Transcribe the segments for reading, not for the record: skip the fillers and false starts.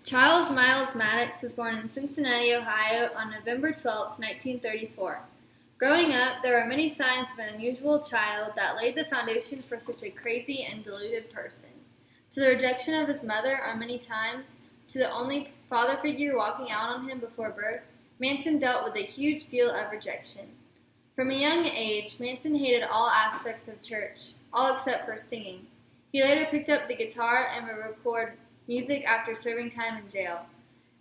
Charles Miles Maddox was born in Cincinnati, Ohio on November 12, 1934. Growing up, there were many signs of an unusual child that laid the foundation for such a crazy and deluded person. To the rejection of his mother on many times, to the only father figure walking out on him before birth, Manson dealt with a huge deal of rejection. From a young age, Manson hated all aspects of church, all except for singing. He later picked up the guitar and would record music after serving time in jail.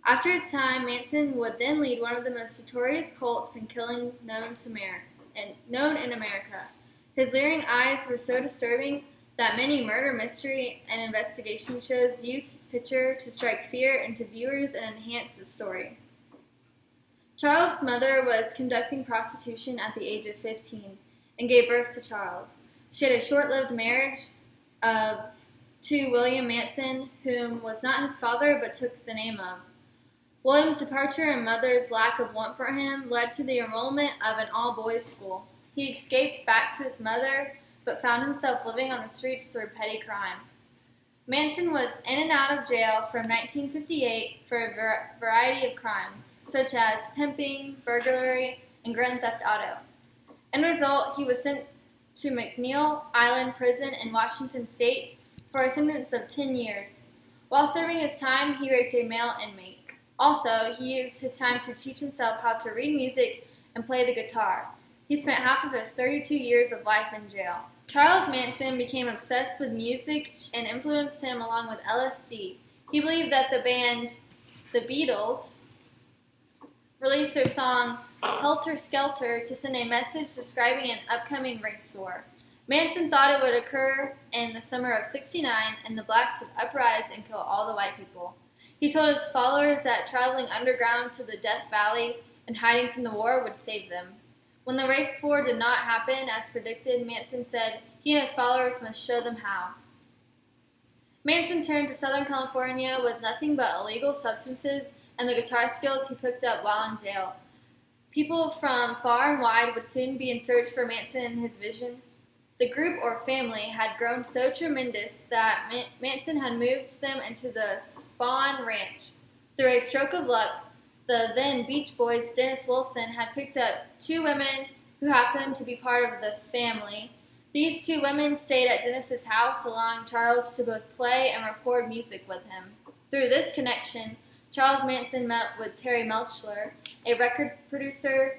After his time, Manson would then lead one of the most notorious cults and killing known in America. His leering eyes were so disturbing that many murder mystery and investigation shows used his picture to strike fear into viewers and enhance the story. Charles' mother was conducting prostitution at the age of 15 and gave birth to Charles. She had a short-lived marriage to William Manson, whom was not his father but took the name of. William's departure and mother's lack of want for him led to the enrollment of an all-boys school. He escaped back to his mother, but found himself living on the streets through petty crime. Manson was in and out of jail from 1958 for a variety of crimes, such as pimping, burglary, and grand theft auto. In result, he was sent to McNeil Island Prison in Washington State for a sentence of 10 years. While serving his time, he raped a male inmate. Also, he used his time to teach himself how to read music and play the guitar. He spent half of his 32 years of life in jail. Charles Manson became obsessed with music and influenced him along with LSD. He believed that the band The Beatles released their song Helter Skelter to send a message describing an upcoming race war. Manson thought it would occur in the summer of '69 and the blacks would uprise and kill all the white people. He told his followers that traveling underground to the Death Valley and hiding from the war would save them. When the race war did not happen as predicted, Manson said he and his followers must show them how. Manson turned to Southern California with nothing but illegal substances and the guitar skills he picked up while in jail. People from far and wide would soon be in search for Manson and his vision. The group or family had grown so tremendous that Manson had moved them into the Spawn Ranch. Through a stroke of luck, the then Beach Boys' Dennis Wilson had picked up two women who happened to be part of the family. These two women stayed at Dennis's house, allowing Charles to both play and record music with him. Through this connection, Charles Manson met with Terry Melchler, a record producer.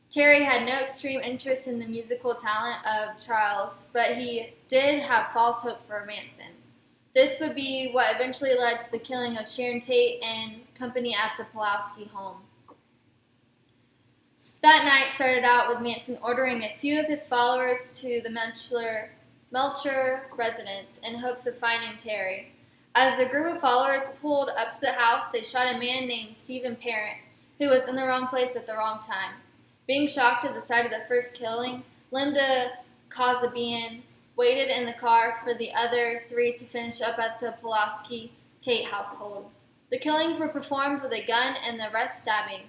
Terry had no extreme interest in the musical talent of Charles, but he did have false hope for Manson. This would be what eventually led to the killing of Sharon Tate and company at the Pulaski home. That night started out with Manson ordering a few of his followers to the Melcher residence in hopes of finding Terry. As the group of followers pulled up to the house, they shot a man named Stephen Parent, who was in the wrong place at the wrong time. Being shocked at the sight of the first killing, Linda Kazabian waited in the car for the other three to finish up at the Pulaski Tate household. The killings were performed with a gun and the rest stabbing.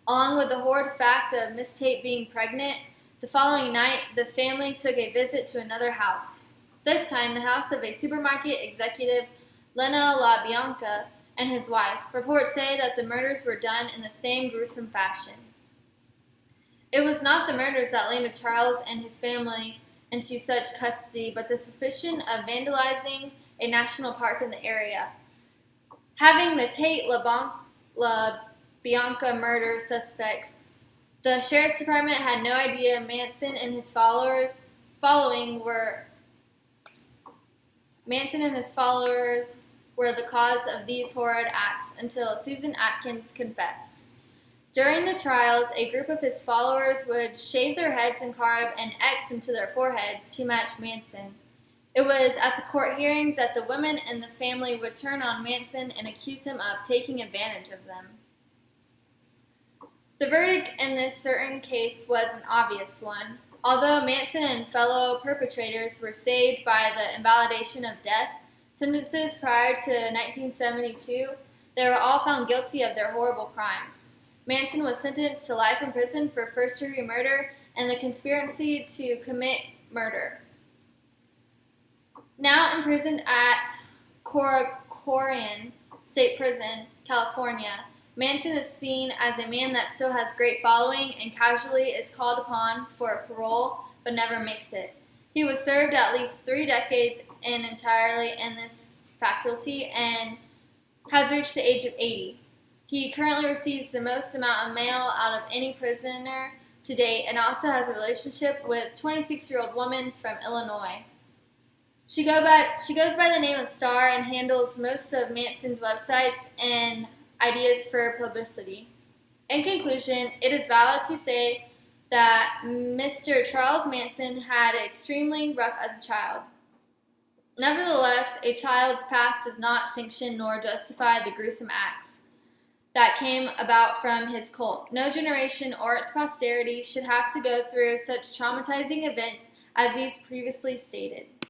Along with the horrid fact of Miss Tate being pregnant, the following night, the family took a visit to another house. This time, the house of a supermarket executive, Leno LaBianca, and his wife. Reports say that the murders were done in the same gruesome fashion. It was not the murders that landed Charles and his family into such custody, but the suspicion of vandalizing a national park in the area. Having the Tate LaBianca murder suspects, the sheriff's department had no idea Manson and his followers were the cause of these horrid acts until Susan Atkins confessed. During the trials, a group of his followers would shave their heads and carve an X into their foreheads to match Manson. It was at the court hearings that the women in the family would turn on Manson and accuse him of taking advantage of them. The verdict in this certain case was an obvious one. Although Manson and fellow perpetrators were saved by the invalidation of death sentences prior to 1972, they were all found guilty of their horrible crimes. Manson was sentenced to life in prison for first-degree murder and the conspiracy to commit murder. Now imprisoned at Corcoran, State Prison, California, Manson is seen as a man that still has great following and casually is called upon for parole but never makes it. He was served at least 3 decades and entirely in this faculty and has reached the age of 80. He currently receives the most amount of mail out of any prisoner to date and also has a relationship with a 26-year-old woman from Illinois. She goes by the name of Star and handles most of Manson's websites and ideas for publicity. In conclusion, it is valid to say that Mr. Charles Manson had it extremely rough as a child. Nevertheless, a child's past does not sanction nor justify the gruesome acts that came about from his cult. No generation or its posterity should have to go through such traumatizing events as these previously stated.